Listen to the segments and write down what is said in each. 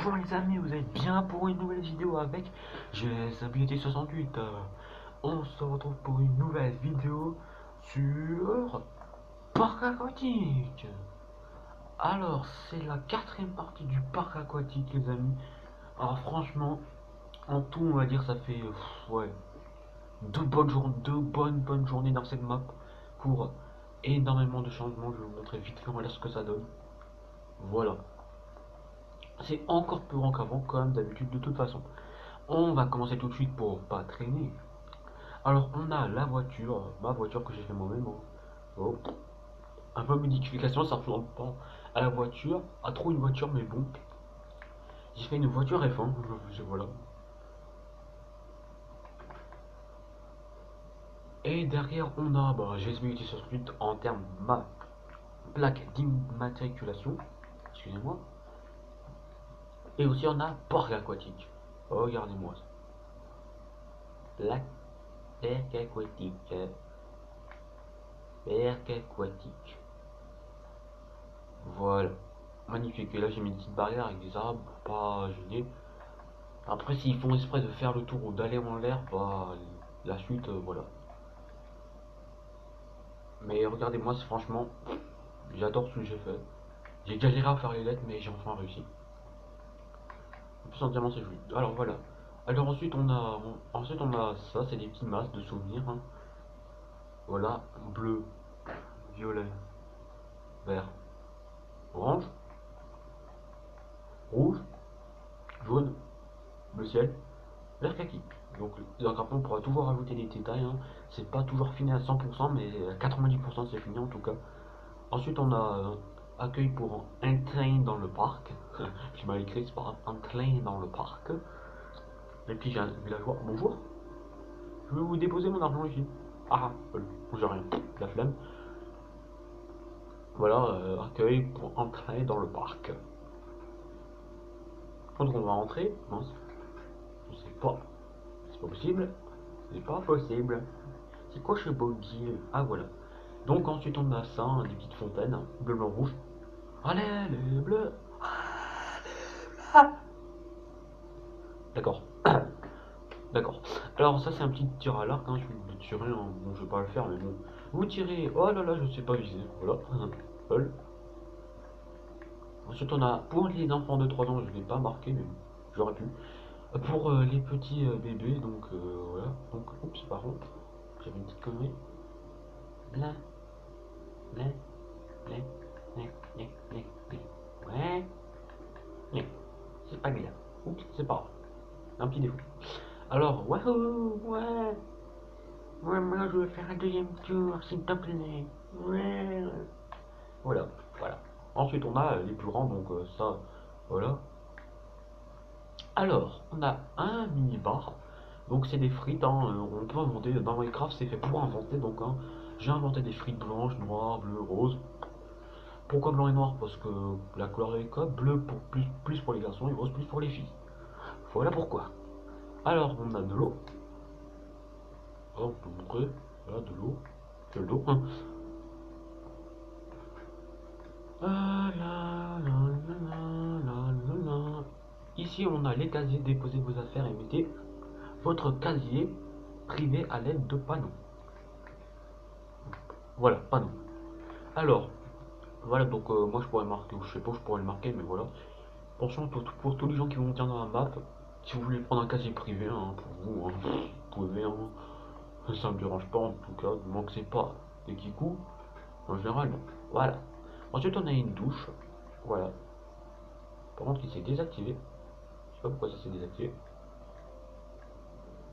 Bonjour les amis, vous êtes bien pour une nouvelle vidéo avec GSABT68. On se retrouve pour une nouvelle vidéo sur parc aquatique. Alors, c'est la quatrième partie du parc aquatique, les amis. Alors, franchement, en tout, on va dire, ça fait ouais, deux bonnes journées dans cette map pour énormément de changements. Je vais vous montrer vite fait voilà ce que ça donne. Voilà. C'est encore plus grand qu'avant, comme d'habitude, de toute façon. On va commencer tout de suite pour pas traîner. Alors, on a la voiture, ma voiture que j'ai fait moi-même. Oh. Un peu de modification, ça ressemble pas à la voiture, à trop une voiture, mais bon. J'ai fait une voiture F1, voilà. Et derrière, on a GSB868 en termes ma plaque d'immatriculation. Excusez-moi. Et aussi, on a parc aquatique. Regardez-moi ça. Plaque parc aquatique. Parc aquatique. Voilà. Magnifique. Et là, j'ai mis une petite barrière avec des arbres pour pas gêner. Après, s'ils font exprès de faire le tour ou d'aller en l'air, bah, la suite, voilà. Mais regardez-moi, franchement, j'adore ce que j'ai fait. J'ai galéré à faire les lettres, mais j'ai enfin réussi. En plus, en diamant, c'est joli. Alors voilà. Alors ensuite on a ça, c'est des petits masques de souvenirs, hein. Voilà, bleu, violet, vert, orange, rouge, jaune, bleu ciel, vert kaki. Donc après on pourra toujours rajouter des détails, hein. C'est pas toujours fini à 100%, mais à 90% c'est fini en tout cas. Ensuite on a accueil pour un train dans le parc. Je mal écrit, c'est pas grave, un train dans le parc. Et puis j'ai un villageois, bonjour, je vais vous déposer mon argent ici. Ah, j'ai rien, la flemme. Voilà, accueil pour entrer dans le parc. Quand on va entrer, mince, je sais pas, c'est pas possible, c'est pas possible. C'est quoi ce beau deal? Ah voilà. Donc ensuite on a ça, hein, des petites fontaines, bleu, blanc, rouge. Allez, les bleus. Ah, d'accord, d'accord. Alors ça c'est un petit tir à l'arc, hein, je vais le tirer, hein. Bon je vais pas le faire mais bon. Vous tirez, oh là là je sais pas viser, voilà. Lol. Ensuite on a, pour les enfants de 3 ans, je l'ai pas marqué mais j'aurais pu. Pour les petits bébés, donc voilà. Donc, oups, par contre, j'avais une petite connerie. Blin, blin, blin, blin, blin, blin, blin. Ouais, blin. C'est pas grave. Oups, c'est pas grave. Un petit défaut. Alors, wahoo, ouais. Ouais, moi je vais faire un deuxième tour, s'il te plaît. Ouais. Voilà, voilà. Ensuite, on a les plus grands, donc ça, voilà. Alors, on a un mini-bar. Donc, c'est des frites, hein, on peut inventer. Dans Minecraft, c'est fait pour inventer. Donc, hein, j'ai inventé des frites blanches, noires, bleues, roses. Pourquoi blanc et noir? Parce que la couleur est code. Bleu pour plus pour les garçons et rose plus pour les filles. Voilà pourquoi. Alors, on a de l'eau. Ah, on peut montrer. Voilà, de l'eau. C'est l'eau. Hein. Ah, là, là, là, là, là, là. Ici, on a les casiers. Déposez vos affaires et mettez votre casier privé à l'aide de panneaux. Voilà, panneaux. Alors, voilà, donc moi je pourrais marquer, ou je sais pas, je pourrais le marquer, mais voilà. Attention, pour tous les gens qui vont venir dans la map, si vous voulez prendre un casier privé, hein, pour vous, hein, vous pouvez, hein, ça me dérange pas en tout cas, du moment que c'est pas des kikous, en général, non. Voilà. Ensuite, on a une douche, voilà. Par contre, il s'est désactivé. Je sais pas pourquoi ça s'est désactivé.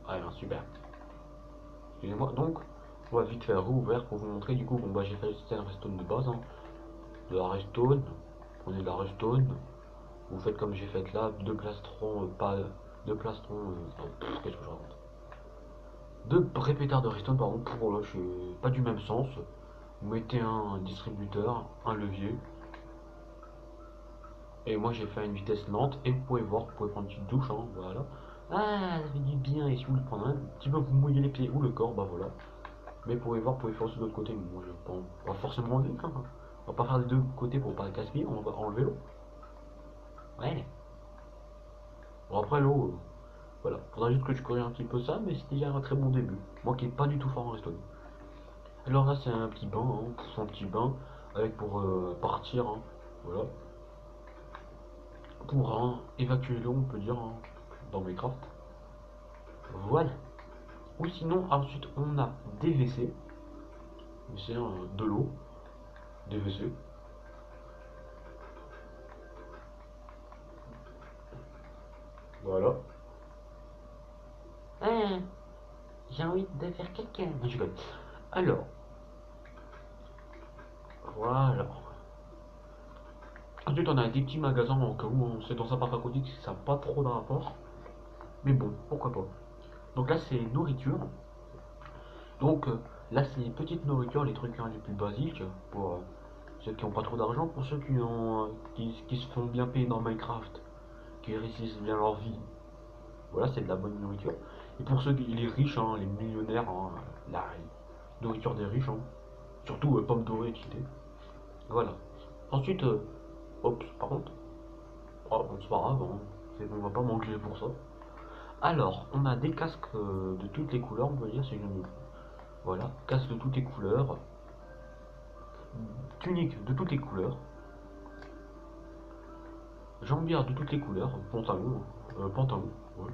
Ah, non, super. Excusez-moi, donc, on va vite faire rouvert pour vous montrer. Du coup, bon, bah, j'ai fait le redstone de base, hein. De la redstone, prenez de la redstone. Vous faites comme j'ai fait là, deux plastrons, pas deux plastrons, qu'est-ce que je raconte? Deux répéteurs de redstone, pardon, pour là, je pas du même sens. Vous mettez un distributeur, un levier. Et moi j'ai fait une vitesse lente. Et vous pouvez voir, vous pouvez prendre une petite douche, hein, voilà. Ah, ça fait du bien. Et si vous voulez prendre un petit peu, vous mouillez les pieds ou le corps, bah voilà. Mais vous pouvez voir, vous pouvez faire aussi de l'autre côté. Moi je pense pas forcément enlever, hein. On va pas faire des deux côtés pour pas gaspiller, on va enlever l'eau. Ouais. Bon, après l'eau, voilà, faudra juste que je corrige un petit peu ça, mais c'est déjà un très bon début. Moi qui est pas du tout fort en resto. Alors là, c'est un petit bain, hein, c'est un petit bain avec pour partir, hein, voilà, pour évacuer l'eau, on peut dire, hein, dans Minecraft. Voilà. Ou sinon, ensuite, on a des WC, c'est de l'eau, des WC. Voilà. Ah, j'ai envie de faire quelqu'un. Je rigole. Alors, voilà. Ensuite, on a des petits magasins en cas où c'est dans un parc aquatique, ça n'a pas trop de rapport. Mais bon, pourquoi pas. Donc là, c'est nourriture. Donc là, c'est les petites nourritures, les trucs les plus basiques pour ceux qui n'ont pas trop d'argent, pour ceux qui se font bien payer dans Minecraft, qui réussissent bien leur vie. Voilà, c'est de la bonne nourriture. Et pour ceux les riches, hein, les millionnaires, hein, la nourriture des riches, hein, surtout pommes dorées, etc. Voilà. Ensuite, hop, par contre, oh, bon, c'est pas grave, hein, on va pas manger pour ça. Alors, on a des casques de toutes les couleurs, on peut dire, c'est une. Voilà, casque de toutes les couleurs, tunique de toutes les couleurs, jambières de toutes les couleurs, pantalon, ouais,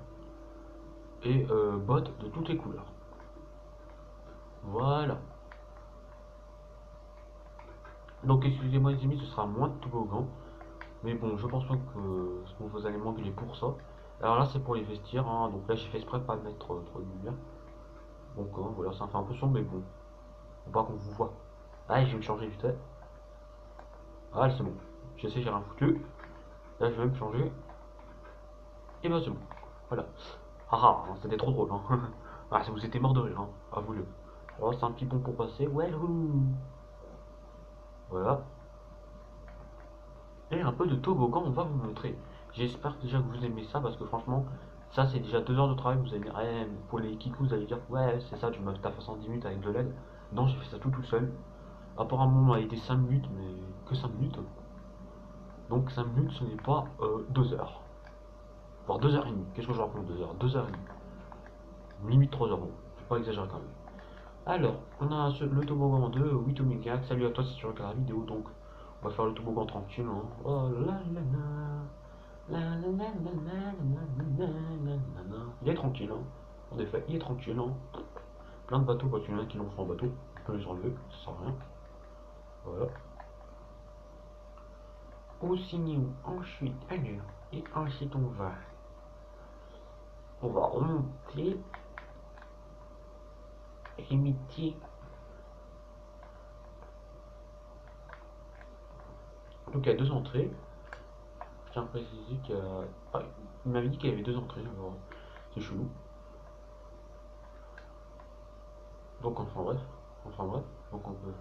et bottes de toutes les couleurs. Voilà. Donc excusez-moi les amis, ce sera moins de toboggan, mais bon, je pense pas que vous allez m'engueuler pour ça. Alors là, c'est pour les vestiaires, hein, donc là j'ai fait exprès de pas mettre trop de lumière. Donc voilà, ça me fait un peu sombre, mais bon, faut pas qu'on vous voit. Allez, je vais me changer vite fait. Ah, c'est bon. Je sais, j'ai rien foutu. Là, je vais me changer. Et ben, c'est bon. Voilà. Ah ah, hein, c'était trop drôle, hein. Ah, ça vous était mort de rire, hein. Avouez-le. Alors, c'est un petit pont pour passer. Wouhou. Voilà. Et un peu de toboggan, on va vous montrer. J'espère déjà que vous aimez ça, parce que franchement, ça, c'est déjà 2 heures de travail. Vous allez dire, eh, pour les kikus, vous allez dire, ouais, c'est ça, tu m'as fait 70 minutes avec de l'aide. Non, j'ai fait ça tout seul. Apparemment, on a été 5 minutes, mais que 5 minutes. Donc 5 minutes, ce n'est pas 2 heures. Voire 2 heures et demie. Qu'est-ce que je raconte 2 heures 2 heures et demie. Limite 3 heures. Bon, je vais pas exagérer quand même. Alors, on a le toboggan de Witomigak. Salut à toi si tu regardes la vidéo. Donc, on va faire le toboggan tranquille. Hein. Oh là là là. Il est tranquille. Hein. En effet, il est tranquille. Hein. Plein de bateaux, quand il y en a qui l'ont fait en bateau. On peut les enlever, ça sert à rien. Voilà. Au signe, ensuite, allure. Et ensuite, on va remonter. Limiter. Donc, il y a 2 entrées. Je tiens à préciser qu'il y a. Ah, il m'avait dit qu'il y avait 2 entrées, alors c'est chelou. Donc enfin bref, donc on peut.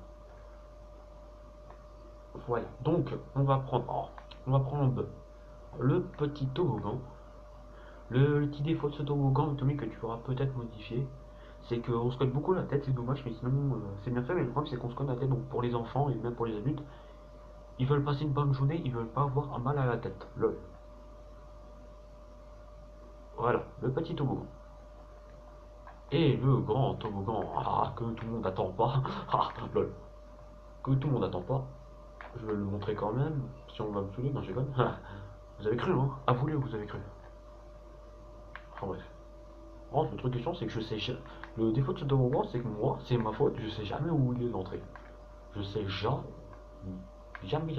Voilà. Donc on va prendre le petit toboggan. Le petit défaut de ce toboggan, Tommy, que tu pourras peut-être modifier, c'est qu'on se cogne beaucoup la tête, c'est dommage, mais sinon c'est bien fait, mais le problème c'est qu'on se cogne la tête, donc pour les enfants et même pour les adultes, ils veulent passer une bonne journée, ils veulent pas avoir un mal à la tête. Lol. Voilà, le petit toboggan. Et le grand toboggan, que tout le monde attend pas, lol, que tout le monde attend pas, je vais le montrer quand même, si on va me saouler, non j'ai conne. Vous avez cru, hein, avouez, vous avez cru. Enfin bref. Le truc qui change, c'est que je sais. Le défaut de ce toboggan, c'est que moi, c'est ma faute, je sais jamais où il est l'entrée. Je sais jamais. Jamais.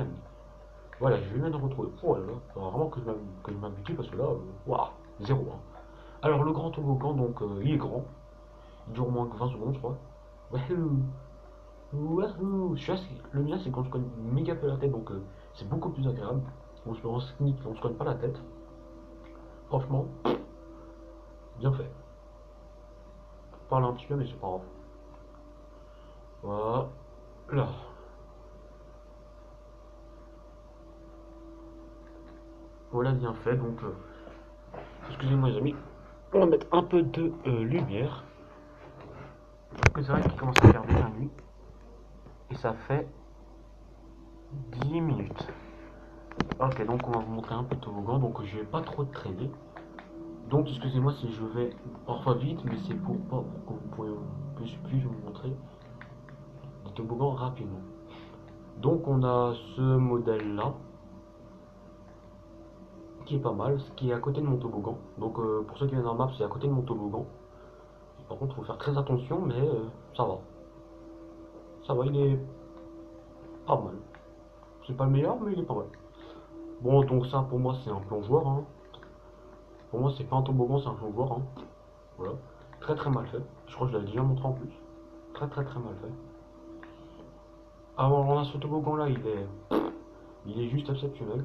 Voilà, je viens de retrouver. Oh là là, vraiment que je m'habitue parce que là, waouh, zéro. Hein. Alors, le grand toboggan, donc, il est grand. Il dure au moins que 20 secondes, je crois. Wahoo! Wahoo! Le mien, c'est qu'on se cogne méga peu la tête, donc c'est beaucoup plus agréable. On se cogne pas la tête. Franchement, bien fait. Parle un petit peu, mais c'est pas grave. Voilà. Voilà, bien fait. Donc, excusez-moi, les amis. On va mettre un peu de lumière. Parce que c'est vrai qu'il commence à faire déjà nuit. Et ça fait 10 minutes. Ok, donc on va vous montrer un peu de toboggan. Donc, je vais pas trop traîner. Donc excusez-moi si je vais parfois vite, mais c'est pour pas pour que puisse vous montrer des toboggans rapidement. Donc on a ce modèle là qui est pas mal, ce qui est à côté de mon toboggan. Donc pour ceux qui viennent en map, c'est à côté de mon toboggan. Et par contre, il faut faire très attention, mais ça va. Ça va, il est pas mal. C'est pas le meilleur, mais il est pas mal. Bon, donc ça pour moi c'est un plongeoir. Hein. Pour moi, c'est pas un toboggan, c'est un plongeoir. Hein. Voilà. Très très mal fait. Je crois que je l'avais déjà montré en plus. Très très très mal fait. Alors on a ce toboggan là, il est juste exceptionnel.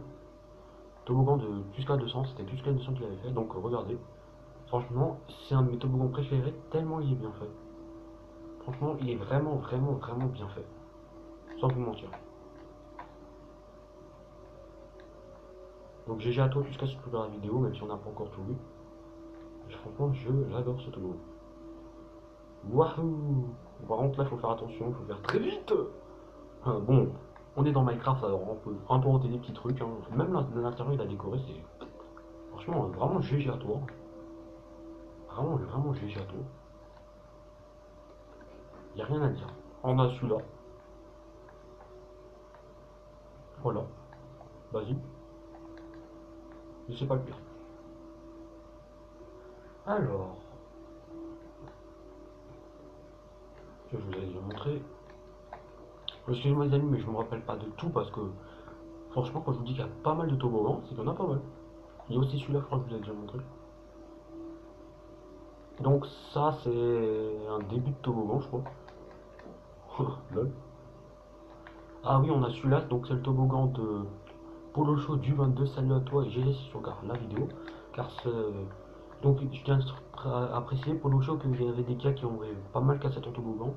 Toboggan de jusqu'à 200, c'était jusqu'à 200 qu'il avait fait, donc regardez. Franchement, c'est un de mes toboggans préférés, tellement il est bien fait. Franchement, il est vraiment, vraiment, vraiment bien fait. Sans vous mentir. Donc GG à toi jusqu'à ce que dans la vidéo, même si on n'a pas encore tout vu. Franchement, j'adore ce toboggan. Wahoo! Par contre, là, il faut faire attention, il faut faire très vite. Bon, on est dans Minecraft, alors on peut un peu ôter des petits trucs. Hein. Même l'intérieur, il a décoré, c'est franchement vraiment GG à toi. Vraiment, vraiment GG à toi. Y a rien à dire. On a celui-là. Voilà. Vas-y. Mais c'est pas le pire. Alors. Je vous avais déjà montré. Excusez-moi les amis, mais je me rappelle pas de tout parce que franchement, quand je vous dis qu'il y a pas mal de toboggans, c'est qu'il y en a pas mal. Il y a aussi celui-là, je crois que je vous ai déjà montré. Donc ça, c'est un début de toboggan, je crois. Lol. Ah oui, on a celui-là, donc c'est le toboggan de Polo Show du 22. Salut à toi et GG si tu regardes la vidéo. Car donc je tiens à apprécier Polo Show qu'il y avait des gars qui ont pas mal cassé ton toboggan.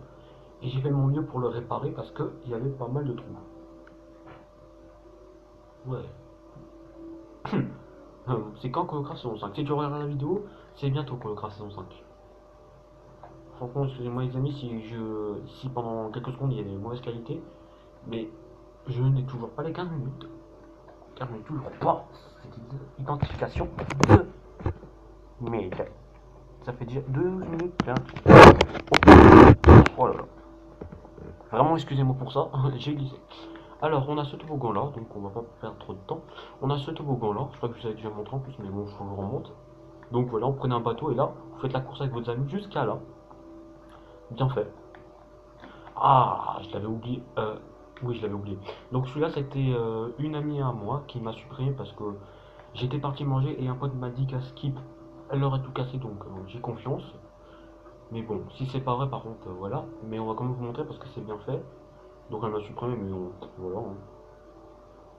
Et j'ai fait mon mieux pour le réparer parce qu'il y avait pas mal de trous. Ouais. C'est quand Colocraft saison 5? Si tu regardes la vidéo, c'est bientôt Colocraft saison 5. Franchement, excusez-moi les amis si pendant quelques secondes il y a des mauvaises qualités, mais je n'ai toujours pas les 15 minutes, car je n'ai toujours pas cette identification de mail. Ça fait déjà 2 minutes. Oh là là. Vraiment, excusez-moi pour ça, j'ai glissé. Alors, on a ce toboggan là, donc on va pas perdre trop de temps. On a ce toboggan là, je crois que je vous avais déjà montré en plus, mais bon, je vous remonte. Donc voilà, on prenait un bateau et là, vous faites la course avec vos amis jusqu'à là. Bien fait. Ah, je l'avais oublié. Oui, je l'avais oublié. Donc celui-là, c'était une amie à moi qui m'a supprimé parce que j'étais parti manger et un pote m'a dit qu'à skip, elle aurait tout cassé, donc j'ai confiance. Mais bon, si c'est pas vrai, par contre, voilà. Mais on va quand même vous montrer parce que c'est bien fait. Donc elle m'a supprimé, mais voilà.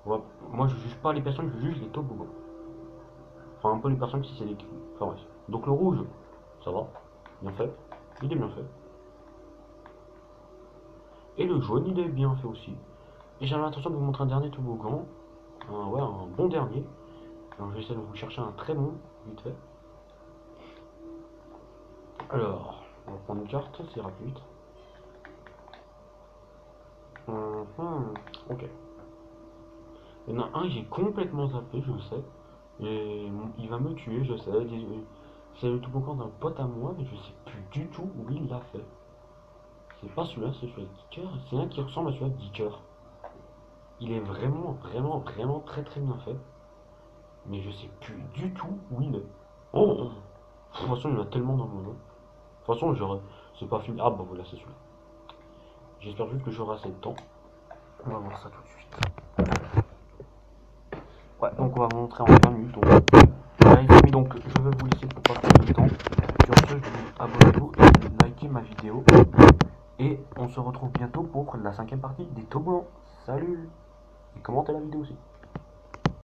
Hein. Moi, je juge pas les personnes, je juge les toboggans. Enfin, un peu les personnes si c'est des... Enfin, bref. Donc le rouge, ça va, bien fait. Il est bien fait. Et le jaune, il est bien fait aussi. Et j'avais l'intention de vous montrer un dernier toboggan. Ouais, un bon dernier. Alors, je vais essayer de vous chercher un très bon, vite fait. Alors, on va prendre une carte, c'est rapide. Ok. Il y en a un, j'ai complètement zappé, je sais. Et il va me tuer, je sais. C'est le toboggan d'un pote à moi, mais je sais plus du tout où il l'a fait. C'est pas celui-là, c'est celui-là de Dicker. C'est un qui ressemble à celui-là de Dicker. Il est vraiment, vraiment, vraiment très très bien fait. Mais je sais plus du tout où il est. Oh, de toute façon, il y en a tellement dans mon nom. De toute façon, c'est pas fini. Ah bah voilà, c'est celui-là. J'espère juste que j'aurai assez de temps. On va voir ça tout de suite. Ouais, donc on va montrer en 20 minutes. Donc, voilà, les amis, donc je vais vous laisser pour pas perdre de temps. Sur ce, je vous dis abonnez-vous et likez ma vidéo. Et on se retrouve bientôt pour la 5e partie des toboggans. Salut! Et commentez la vidéo aussi.